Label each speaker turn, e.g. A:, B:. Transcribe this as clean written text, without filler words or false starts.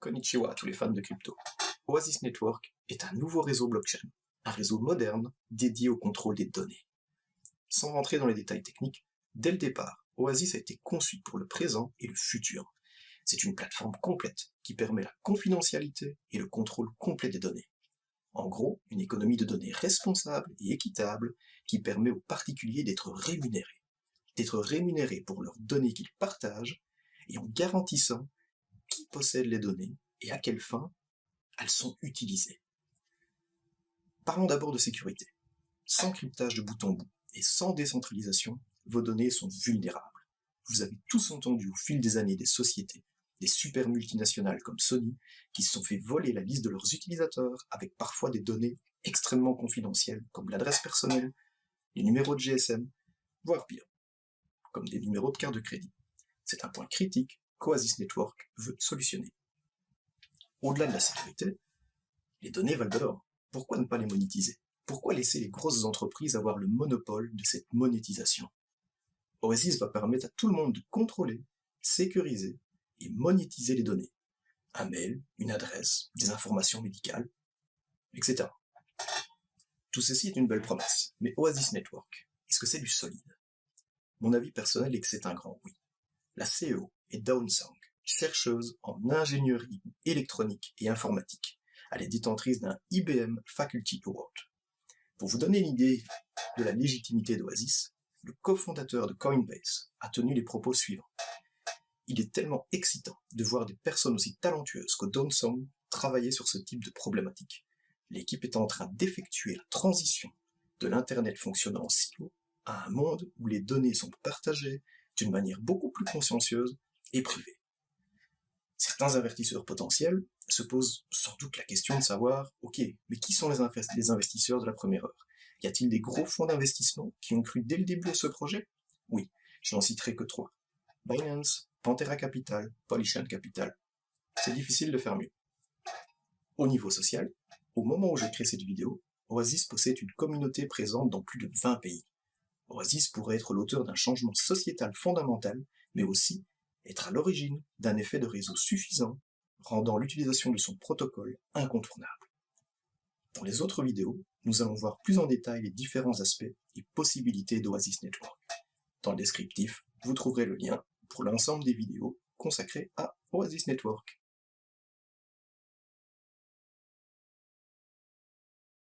A: Konnichiwa à tous les fans de crypto. Oasis Network est un nouveau réseau blockchain, un réseau moderne dédié au contrôle des données. Sans rentrer dans les détails techniques, dès le départ, Oasis a été conçu pour le présent et le futur. C'est une plateforme complète qui permet la confidentialité et le contrôle complet des données. En gros, une économie de données responsable et équitable qui permet aux particuliers d'être rémunérés pour leurs données qu'ils partagent et en garantissant qui possède les données et à quelle fin elles sont utilisées. Parlons d'abord de sécurité. Sans cryptage de bout en bout et sans décentralisation, vos données sont vulnérables. Vous avez tous entendu au fil des années des sociétés, des super multinationales comme Sony, qui se sont fait voler la liste de leurs utilisateurs avec parfois des données extrêmement confidentielles comme l'adresse personnelle, les numéros de GSM, voire pire, comme des numéros de carte de crédit. C'est un point critique qu'Oasis Network veut solutionner. Au-delà de la sécurité, les données valent de l'or. Pourquoi ne pas les monétiser? Pourquoi laisser les grosses entreprises avoir le monopole de cette monétisation? Oasis va permettre à tout le monde de contrôler, sécuriser et monétiser les données. Un mail, une adresse, des informations médicales, etc. Tout ceci est une belle promesse, mais Oasis Network, est-ce que c'est du solide? Mon avis personnel est que c'est un grand oui. La CEO est Dawn Song, chercheuse en ingénierie électronique et informatique. Elle est détentrice d'un IBM Faculty Award. Pour vous donner une idée de la légitimité d'Oasis, le cofondateur de Coinbase a tenu les propos suivants. Il est tellement excitant de voir des personnes aussi talentueuses que Dawn Song travailler sur ce type de problématique. L'équipe est en train d'effectuer la transition de l'Internet fonctionnant en silo à un monde où les données sont partagées d'une manière beaucoup plus consciencieuse et privée. Certains investisseurs potentiels se posent sans doute la question de savoir, ok, mais qui sont les investisseurs de la première heure? Y a-t-il des gros fonds d'investissement qui ont cru dès le début à ce projet? Oui, je n'en citerai que 3. Binance, Pantera Capital, Polychain Capital. C'est difficile de faire mieux. Au niveau social, au moment où j'ai créé cette vidéo, Oasis possède une communauté présente dans plus de 20 pays. Oasis pourrait être l'auteur d'un changement sociétal fondamental, mais aussi être à l'origine d'un effet de réseau suffisant, rendant l'utilisation de son protocole incontournable. Dans les autres vidéos, nous allons voir plus en détail les différents aspects et possibilités d'Oasis Network. Dans le descriptif, vous trouverez le lien pour l'ensemble des vidéos consacrées à Oasis Network.